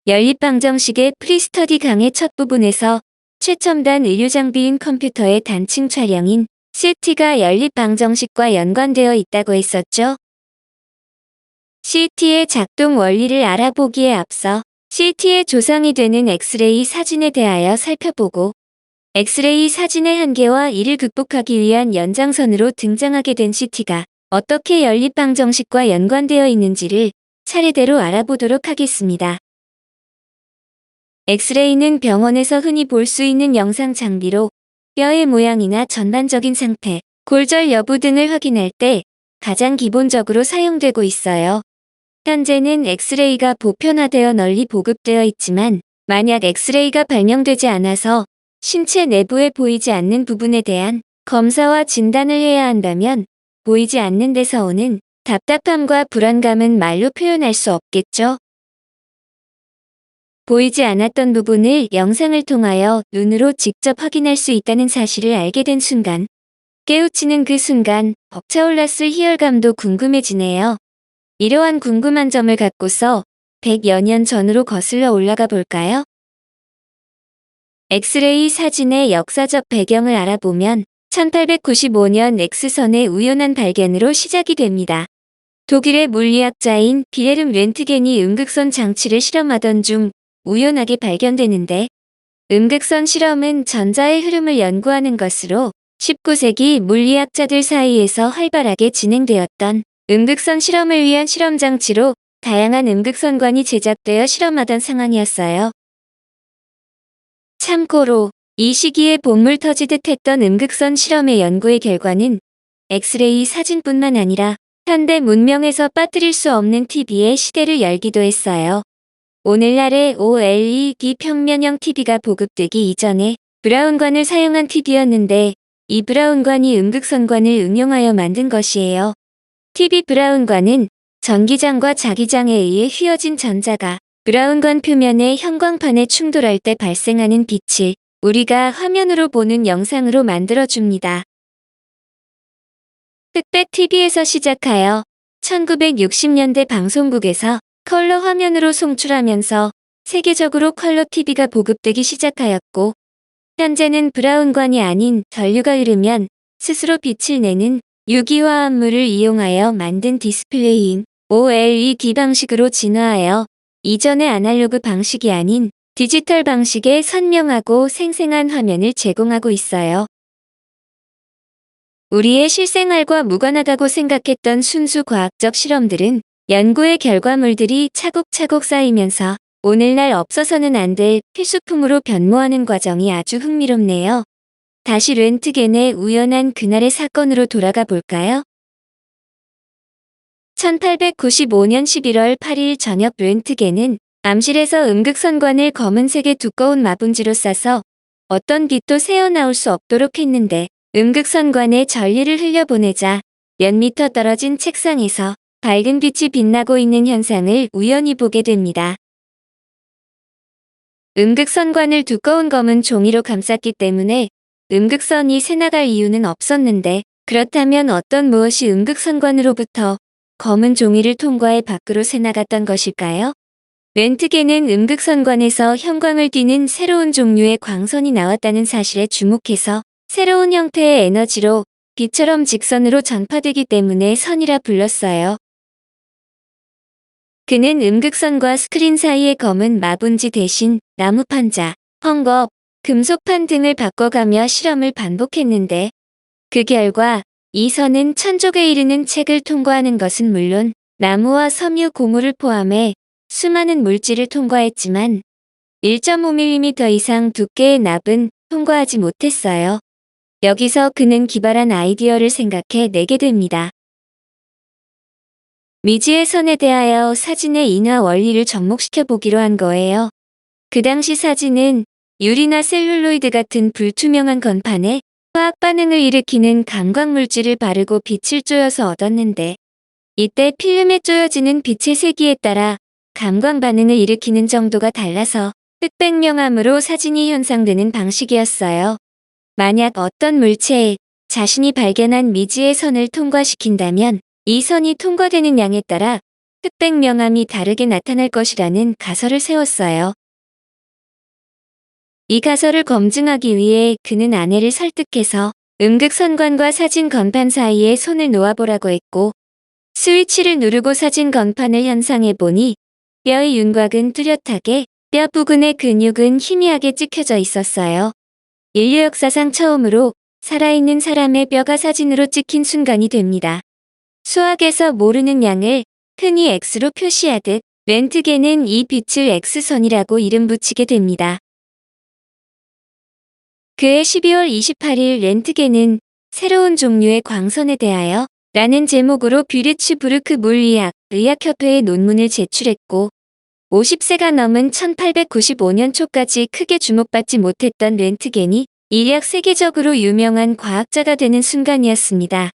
연립방정식의 프리스터디 강의 첫 부분에서 최첨단 의료장비인 컴퓨터의 단층 촬영인 CT가 연립방정식과 연관되어 있다고 했었죠. CT의 작동 원리를 알아보기에 앞서 CT의 조성이 되는 엑스레이 사진에 대하여 살펴보고 엑스레이 사진의 한계와 이를 극복하기 위한 연장선으로 등장하게 된 CT가 어떻게 연립방정식과 연관되어 있는지를 차례대로 알아보도록 하겠습니다. 엑스레이는 병원에서 흔히 볼 수 있는 영상 장비로 뼈의 모양이나 전반적인 상태, 골절 여부 등을 확인할 때 가장 기본적으로 사용되고 있어요. 현재는 엑스레이가 보편화되어 널리 보급되어 있지만 만약 엑스레이가 발명되지 않아서 신체 내부에 보이지 않는 부분에 대한 검사와 진단을 해야 한다면 보이지 않는 데서 오는 답답함과 불안감은 말로 표현할 수 없겠죠. 보이지 않았던 부분을 영상을 통하여 눈으로 직접 확인할 수 있다는 사실을 알게 된 순간, 깨우치는 그 순간 벅차올랐을 희열감도 궁금해지네요. 이러한 궁금한 점을 갖고서 100여 년 전으로 거슬러 올라가 볼까요? 엑스레이 사진의 역사적 배경을 알아보면 1895년 X선의 우연한 발견으로 시작이 됩니다. 독일의 물리학자인 비에름 렌트겐이 음극선 장치를 실험하던 중 우연하게 발견되는데 음극선 실험은 전자의 흐름을 연구하는 것으로 19세기 물리학자들 사이에서 활발하게 진행되었던 음극선 실험을 위한 실험 장치로 다양한 음극선관이 제작되어 실험하던 상황이었어요. 참고로 이 시기에 본물 터지듯 했던 음극선 실험의 연구의 결과는 엑스레이 사진뿐만 아니라 현대 문명에서 빠뜨릴 수 없는 TV의 시대를 열기도 했어요. 오늘날의 OLED 평면형 TV가 보급되기 이전에 브라운관을 사용한 TV였는데 이 브라운관이 음극선관을 응용하여 만든 것이에요. TV 브라운관은 전기장과 자기장에 의해 휘어진 전자가 브라운관 표면의 형광판에 충돌할 때 발생하는 빛을 우리가 화면으로 보는 영상으로 만들어줍니다. 흑백 TV에서 시작하여 1960년대 방송국에서 컬러 화면으로 송출하면서 세계적으로 컬러 TV가 보급되기 시작하였고 현재는 브라운관이 아닌 전류가 흐르면 스스로 빛을 내는 유기화합물을 이용하여 만든 디스플레이인 OLED 방식으로 진화하여 이전의 아날로그 방식이 아닌 디지털 방식의 선명하고 생생한 화면을 제공하고 있어요. 우리의 실생활과 무관하다고 생각했던 순수 과학적 실험들은 연구의 결과물들이 차곡차곡 쌓이면서 오늘날 없어서는 안 될 필수품으로 변모하는 과정이 아주 흥미롭네요. 다시 렌트겐의 우연한 그날의 사건으로 돌아가 볼까요? 1895년 11월 8일 저녁 렌트겐은 암실에서 음극선관을 검은색의 두꺼운 마분지로 싸서 어떤 빛도 새어나올 수 없도록 했는데 음극선관에 전류를 흘려보내자 몇 미터 떨어진 책상에서 밝은 빛이 빛나고 있는 현상을 우연히 보게 됩니다. 음극선관을 두꺼운 검은 종이로 감쌌기 때문에 음극선이 새나갈 이유는 없었는데 그렇다면 어떤 무엇이 음극선관으로부터 검은 종이를 통과해 밖으로 새나갔던 것일까요? 렌트겐은 음극선관에서 형광을 띠는 새로운 종류의 광선이 나왔다는 사실에 주목해서 새로운 형태의 에너지로 빛처럼 직선으로 전파되기 때문에 선이라 불렀어요. 그는 음극선과 스크린 사이의 검은 마분지 대신 나무판자, 헝겊, 금속판 등을 바꿔가며 실험을 반복했는데 그 결과 이 선은 1000족에 이르는 책을 통과하는 것은 물론 나무와 섬유 고무를 포함해 수많은 물질을 통과했지만 1.5mm 이상 두께의 납은 통과하지 못했어요. 여기서 그는 기발한 아이디어를 생각해 내게 됩니다. 미지의 선에 대하여 사진의 인화 원리를 접목시켜 보기로 한 거예요. 그 당시 사진은 유리나 셀룰로이드 같은 불투명한 건판에 화학 반응을 일으키는 감광물질을 바르고 빛을 쪼여서 얻었는데 이때 필름에 쪼여지는 빛의 세기에 따라 감광 반응을 일으키는 정도가 달라서 흑백명암으로 사진이 형상되는 방식이었어요. 만약 어떤 물체에 자신이 발견한 미지의 선을 통과시킨다면 이 선이 통과되는 양에 따라 흑백 명암이 다르게 나타날 것이라는 가설을 세웠어요. 이 가설을 검증하기 위해 그는 아내를 설득해서 음극선관과 사진 건판 사이에 손을 놓아보라고 했고, 스위치를 누르고 사진 건판을 현상해 보니 뼈의 윤곽은 뚜렷하게, 뼈 부근의 근육은 희미하게 찍혀져 있었어요. 인류 역사상 처음으로 살아있는 사람의 뼈가 사진으로 찍힌 순간이 됩니다. 수학에서 모르는 양을 흔히 X로 표시하듯 렌트겐은 이 빛을 X선이라고 이름 붙이게 됩니다. 그해 12월 28일 렌트겐은 새로운 종류의 광선에 대하여 라는 제목으로 뷰르츠부르크 물리학 의학협회에 논문을 제출했고, 50세가 넘은 1895년 초까지 크게 주목받지 못했던 렌트겐이 인력 세계적으로 유명한 과학자가 되는 순간이었습니다.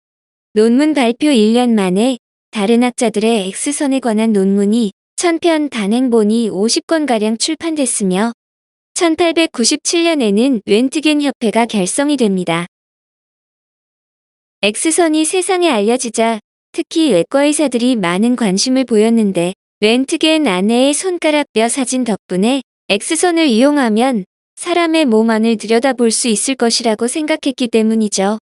논문 발표 1년 만에 다른 학자들의 X선에 관한 논문이 1000편 단행본이 50권가량 출판됐으며 1897년에는 렌트겐 협회가 결성이 됩니다. X선이 세상에 알려지자 특히 외과 의사들이 많은 관심을 보였는데, 렌트겐 아내의 손가락뼈 사진 덕분에 X선을 이용하면 사람의 몸 안을 들여다볼 수 있을 것이라고 생각했기 때문이죠.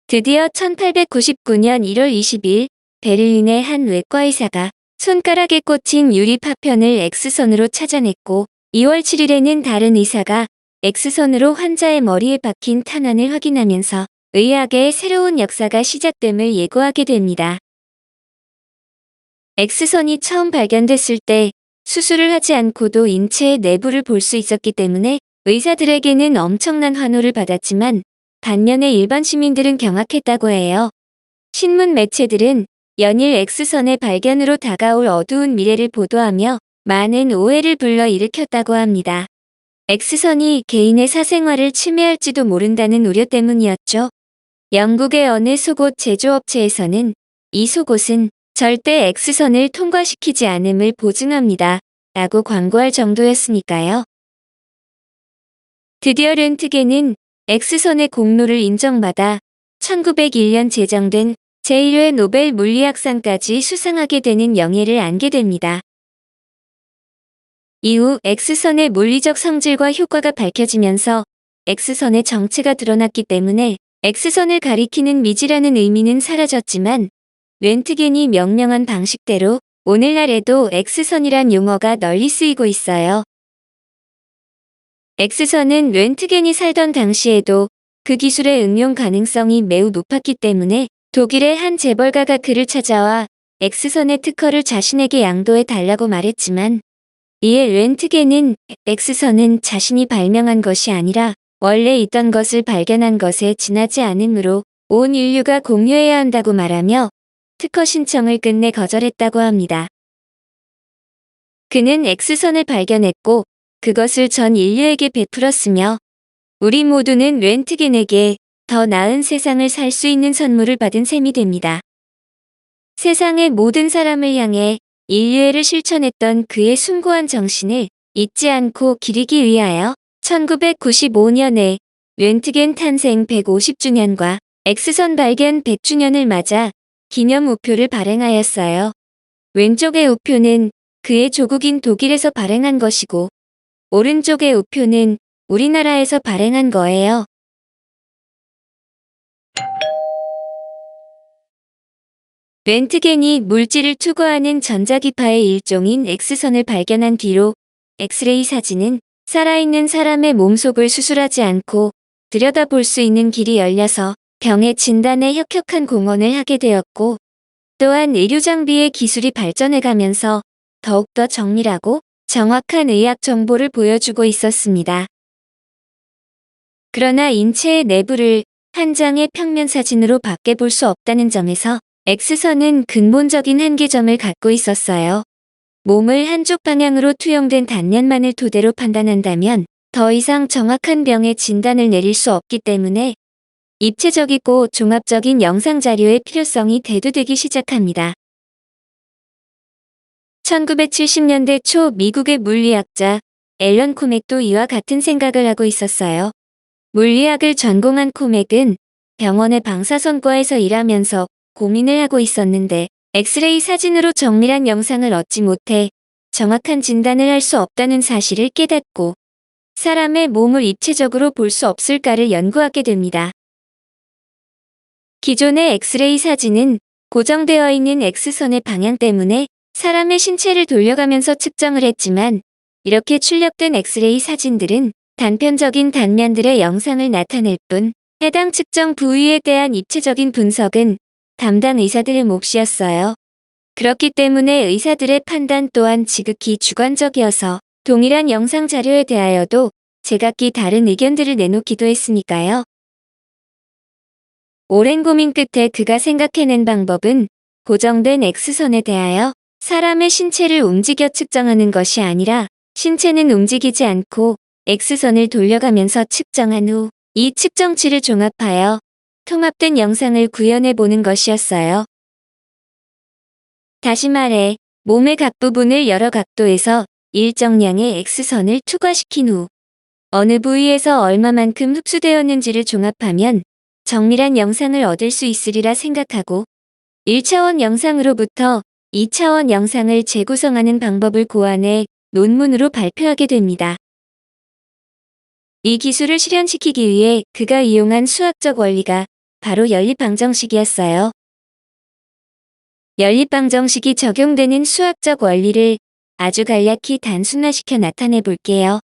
드디어 1899년 1월 20일 베를린의 한 외과 의사가 손가락에 꽂힌 유리 파편을 X선으로 찾아냈고, 2월 7일에는 다른 의사가 X선으로 환자의 머리에 박힌 탄환을 확인하면서 의학의 새로운 역사가 시작됨을 예고하게 됩니다. X선이 처음 발견됐을 때 수술을 하지 않고도 인체의 내부를 볼 수 있었기 때문에 의사들에게는 엄청난 환호를 받았지만, 반면에 일반 시민들은 경악했다고 해요. 신문 매체들은 연일 X선의 발견으로 다가올 어두운 미래를 보도하며 많은 오해를 불러일으켰다고 합니다. X선이 개인의 사생활을 침해할지도 모른다는 우려 때문이었죠. 영국의 어느 속옷 제조업체에서는 이 속옷은 절대 X선을 통과시키지 않음을 보증합니다. 라고 광고할 정도였으니까요. 드디어 렌트겐은 X선의 공로를 인정받아 1901년 제정된 제1회 노벨 물리학상까지 수상하게 되는 영예를 안게 됩니다. 이후 X선의 물리적 성질과 효과가 밝혀지면서 X선의 정체가 드러났기 때문에 X선을 가리키는 미지라는 의미는 사라졌지만, 렌트겐이 명명한 방식대로 오늘날에도 X선이란 용어가 널리 쓰이고 있어요. X선은 렌트겐이 살던 당시에도 그 기술의 응용 가능성이 매우 높았기 때문에 독일의 한 재벌가가 그를 찾아와 X선의 특허를 자신에게 양도해 달라고 말했지만, 이에 렌트겐은 X선은 자신이 발명한 것이 아니라 원래 있던 것을 발견한 것에 지나지 않으므로 온 인류가 공유해야 한다고 말하며 특허 신청을 끝내 거절했다고 합니다. 그는 X선을 발견했고 그것을 전 인류에게 베풀었으며, 우리 모두는 렌트겐에게 더 나은 세상을 살 수 있는 선물을 받은 셈이 됩니다. 세상의 모든 사람을 향해 인류애를 실천했던 그의 숭고한 정신을 잊지 않고 기리기 위하여 1995년에 렌트겐 탄생 150주년과 X선 발견 100주년을 맞아 기념 우표를 발행하였어요. 왼쪽의 우표는 그의 조국인 독일에서 발행한 것이고, 오른쪽의 우표는 우리나라에서 발행한 거예요. 렌트겐이 물질을 투과하는 전자기파의 일종인 X선을 발견한 뒤로 엑스레이 사진은 살아있는 사람의 몸속을 수술하지 않고 들여다볼 수 있는 길이 열려서 병의 진단에 혁혁한 공헌을 하게 되었고, 또한 의료장비의 기술이 발전해가면서 더욱더 정밀하고 정확한 의학 정보를 보여주고 있었습니다. 그러나 인체의 내부를 한 장의 평면 사진으로 밖에 볼 수 없다는 점에서 X선은 근본적인 한계점을 갖고 있었어요. 몸을 한쪽 방향으로 투영된 단면만을 토대로 판단한다면 더 이상 정확한 병의 진단을 내릴 수 없기 때문에 입체적이고 종합적인 영상 자료의 필요성이 대두되기 시작합니다. 1970년대 초 미국의 물리학자 앨런 코맥도 이와 같은 생각을 하고 있었어요. 물리학을 전공한 코맥은 병원의 방사선과에서 일하면서 고민을 하고 있었는데, 엑스레이 사진으로 정밀한 영상을 얻지 못해 정확한 진단을 할 수 없다는 사실을 깨닫고 사람의 몸을 입체적으로 볼 수 없을까를 연구하게 됩니다. 기존의 엑스레이 사진은 고정되어 있는 X선의 방향 때문에 사람의 신체를 돌려가면서 측정을 했지만 이렇게 출력된 엑스레이 사진들은 단편적인 단면들의 영상을 나타낼 뿐 해당 측정 부위에 대한 입체적인 분석은 담당 의사들의 몫이었어요. 그렇기 때문에 의사들의 판단 또한 지극히 주관적이어서 동일한 영상 자료에 대하여도 제각기 다른 의견들을 내놓기도 했으니까요. 오랜 고민 끝에 그가 생각해낸 방법은 고정된 X선에 대하여 사람의 신체를 움직여 측정하는 것이 아니라 신체는 움직이지 않고 X선을 돌려가면서 측정한 후 이 측정치를 종합하여 통합된 영상을 구현해 보는 것이었어요. 다시 말해 몸의 각 부분을 여러 각도에서 일정량의 X선을 투과시킨 후 어느 부위에서 얼마만큼 흡수되었는지를 종합하면 정밀한 영상을 얻을 수 있으리라 생각하고 1차원 영상으로부터 2차원 영상을 재구성하는 방법을 고안해 논문으로 발표하게 됩니다. 이 기술을 실현시키기 위해 그가 이용한 수학적 원리가 바로 연립방정식이었어요. 연립방정식이 적용되는 수학적 원리를 아주 간략히 단순화시켜 나타내 볼게요.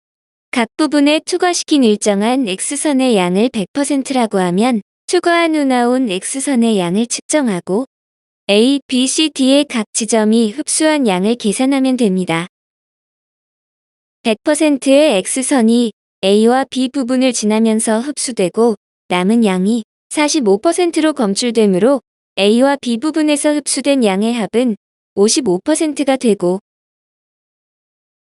각 부분에 투과시킨 일정한 X선의 양을 100%라고 하면 투과한 후 나온 X선의 양을 측정하고 A, B, C, D의 각 지점이 흡수한 양을 계산하면 됩니다. 100%의 X선이 A와 B 부분을 지나면서 흡수되고 남은 양이 45%로 검출되므로 A와 B 부분에서 흡수된 양의 합은 55%가 되고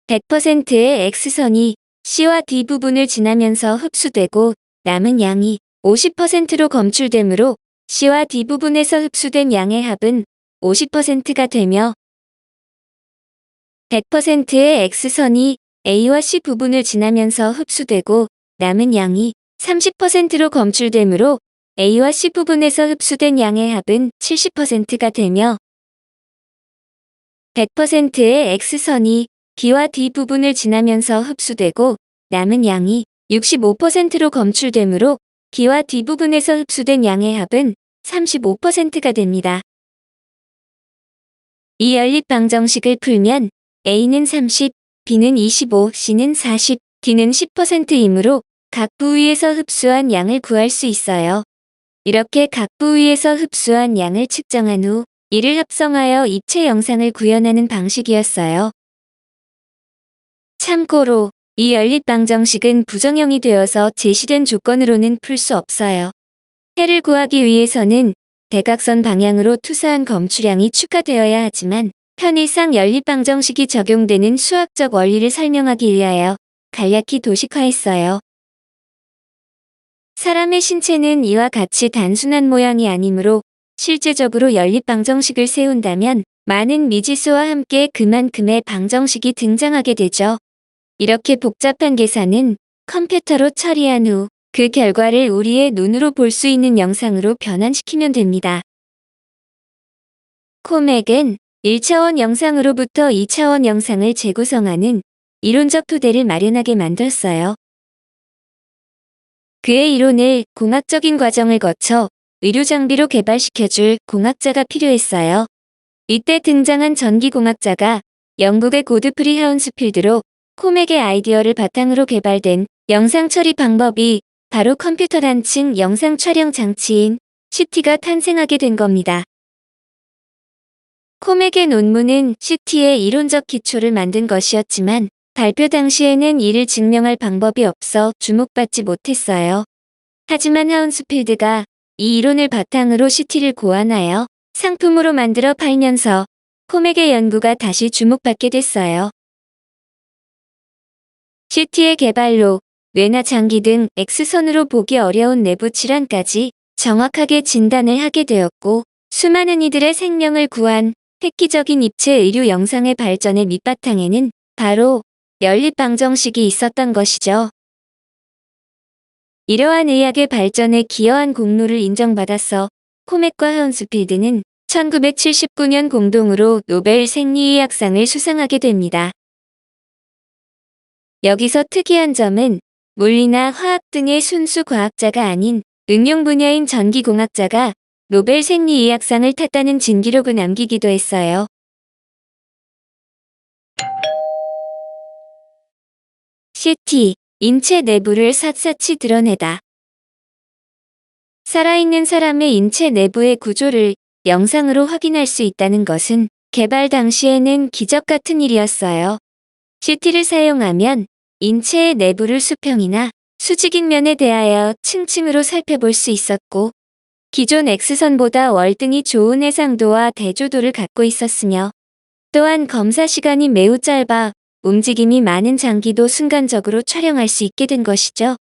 100%의 X선이 C와 D 부분을 지나면서 흡수되고 남은 양이 50%로 검출되므로 C와 D 부분에서 흡수된 양의 합은 50%가 되며 100%의 X선이 A와 C 부분을 지나면서 흡수되고 남은 양이 30%로 검출되므로 A와 C 부분에서 흡수된 양의 합은 70%가 되며 100%의 X선이 B와 D 부분을 지나면서 흡수되고 남은 양이 65%로 검출되므로 B와 D 부분에서 흡수된 양의 합은 35%가 됩니다. 이 연립방정식을 풀면 A는 30, B는 25, C는 40, D는 10%이므로 각 부위에서 흡수한 양을 구할 수 있어요. 이렇게 각 부위에서 흡수한 양을 측정한 후 이를 합성하여 입체 영상을 구현하는 방식이었어요. 참고로 이 연립방정식은 부정형이 되어서 제시된 조건으로는 풀 수 없어요. 해를 구하기 위해서는 대각선 방향으로 투사한 검출량이 추가되어야 하지만 편의상 연립방정식이 적용되는 수학적 원리를 설명하기 위하여 간략히 도식화했어요. 사람의 신체는 이와 같이 단순한 모양이 아니므로 실제적으로 연립방정식을 세운다면 많은 미지수와 함께 그만큼의 방정식이 등장하게 되죠. 이렇게 복잡한 계산은 컴퓨터로 처리한 후 그 결과를 우리의 눈으로 볼 수 있는 영상으로 변환시키면 됩니다. 코맥은 1차원 영상으로부터 2차원 영상을 재구성하는 이론적 토대를 마련하게 만들었어요. 그의 이론을 공학적인 과정을 거쳐 의료장비로 개발시켜줄 공학자가 필요했어요. 이때 등장한 전기공학자가 영국의 고드프리 하운스필드로 코맥의 아이디어를 바탕으로 개발된 영상 처리 방법이 바로 컴퓨터 단층 영상 촬영 장치인 CT가 탄생하게 된 겁니다. 코맥의 논문은 CT의 이론적 기초를 만든 것이었지만 발표 당시에는 이를 증명할 방법이 없어 주목받지 못했어요. 하지만 하운스필드가 이 이론을 바탕으로 CT를 고안하여 상품으로 만들어 팔면서 코맥의 연구가 다시 주목받게 됐어요. CT의 개발로 뇌나 장기 등 X선으로 보기 어려운 내부 질환까지 정확하게 진단을 하게 되었고 수많은 이들의 생명을 구한 획기적인 입체 의료 영상의 발전의 밑바탕에는 바로 연립방정식이 있었던 것이죠. 이러한 의학의 발전에 기여한 공로를 인정받아서 코맥과 하운스필드는 1979년 공동으로 노벨 생리의학상을 수상하게 됩니다. 여기서 특이한 점은 물리나 화학 등의 순수 과학자가 아닌 응용 분야인 전기공학자가 노벨 생리의학상을 탔다는 진기록을 남기기도 했어요. CT, 인체 내부를 샅샅이 드러내다. 살아있는 사람의 인체 내부의 구조를 영상으로 확인할 수 있다는 것은 개발 당시에는 기적 같은 일이었어요. CT를 사용하면 인체의 내부를 수평이나 수직인면에 대하여 층층으로 살펴볼 수 있었고, 기존 X선보다 월등히 좋은 해상도와 대조도를 갖고 있었으며, 또한 검사 시간이 매우 짧아 움직임이 많은 장기도 순간적으로 촬영할 수 있게 된 것이죠.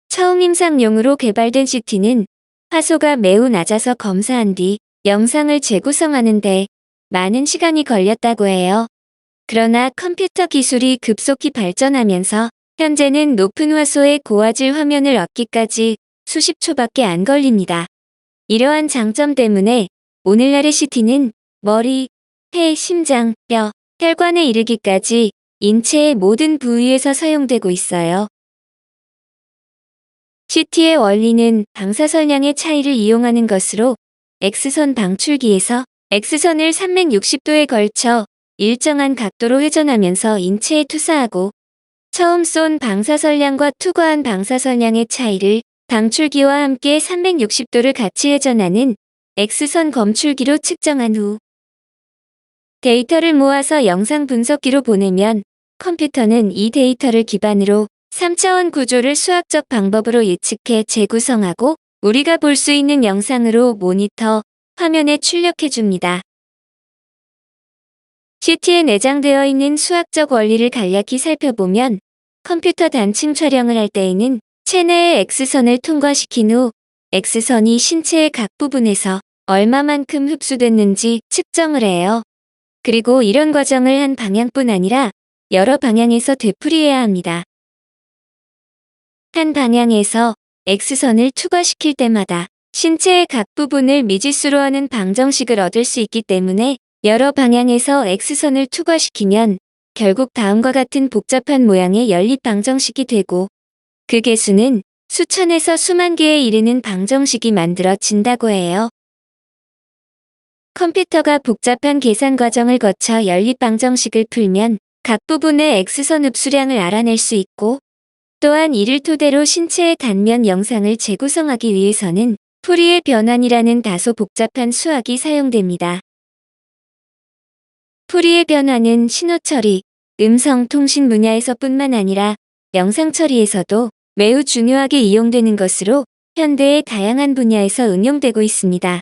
처음 임상용으로 개발된 CT는 화소가 매우 낮아서 검사한 뒤 영상을 재구성하는 데 많은 시간이 걸렸다고 해요. 그러나 컴퓨터 기술이 급속히 발전하면서 현재는 높은 화소의 고화질 화면을 얻기까지 수십 초밖에 안 걸립니다. 이러한 장점 때문에 오늘날의 CT는 머리, 폐, 심장, 뼈, 혈관에 이르기까지 인체의 모든 부위에서 사용되고 있어요. CT의 원리는 방사선량의 차이를 이용하는 것으로 X선 방출기에서 X선을 360도에 걸쳐 일정한 각도로 회전하면서 인체에 투사하고, 처음 쏜 방사선량과 투과한 방사선량의 차이를 방출기와 함께 360도를 같이 회전하는 X선 검출기로 측정한 후 데이터를 모아서 영상 분석기로 보내면 컴퓨터는 이 데이터를 기반으로 3차원 구조를 수학적 방법으로 예측해 재구성하고 우리가 볼 수 있는 영상으로 모니터, 화면에 출력해줍니다. CT에 내장되어 있는 수학적 원리를 간략히 살펴보면 컴퓨터 단층 촬영을 할 때에는 체내의 X선을 통과시킨 후 X선이 신체의 각 부분에서 얼마만큼 흡수됐는지 측정을 해요. 그리고 이런 과정을 한 방향뿐 아니라 여러 방향에서 되풀이해야 합니다. 한 방향에서 X선을 투과시킬 때마다 신체의 각 부분을 미지수로 하는 방정식을 얻을 수 있기 때문에 여러 방향에서 X선을 투과시키면 결국 다음과 같은 복잡한 모양의 연립 방정식이 되고, 그 개수는 수천에서 수만 개에 이르는 방정식이 만들어진다고 해요. 컴퓨터가 복잡한 계산 과정을 거쳐 연립 방정식을 풀면 각 부분의 X선 흡수량을 알아낼 수 있고, 또한 이를 토대로 신체의 단면 영상을 재구성하기 위해서는 푸리의 변환이라는 다소 복잡한 수학이 사용됩니다. 푸리의 변환은 신호 처리, 음성 통신 분야에서뿐만 아니라 영상 처리에서도 매우 중요하게 이용되는 것으로 현대의 다양한 분야에서 응용되고 있습니다.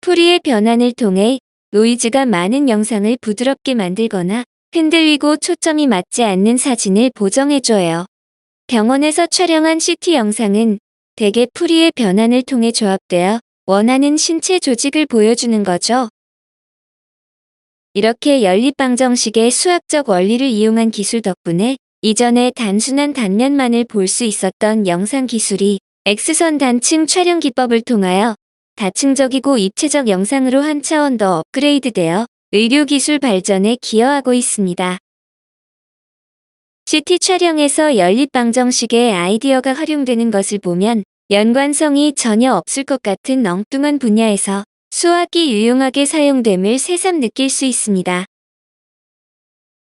푸리의 변환을 통해 노이즈가 많은 영상을 부드럽게 만들거나 흔들리고 초점이 맞지 않는 사진을 보정해줘요. 병원에서 촬영한 CT 영상은 대개 푸리의 변환을 통해 조합되어 원하는 신체 조직을 보여주는 거죠. 이렇게 연립 방정식의 수학적 원리를 이용한 기술 덕분에 이전에 단순한 단면만을 볼 수 있었던 영상 기술이 X선 단층 촬영 기법을 통하여 다층적이고 입체적 영상으로 한 차원 더 업그레이드되어 의료기술 발전에 기여하고 있습니다. CT 촬영에서 연립 방정식의 아이디어가 활용되는 것을 보면 연관성이 전혀 없을 것 같은 엉뚱한 분야에서 수학이 유용하게 사용됨을 새삼 느낄 수 있습니다.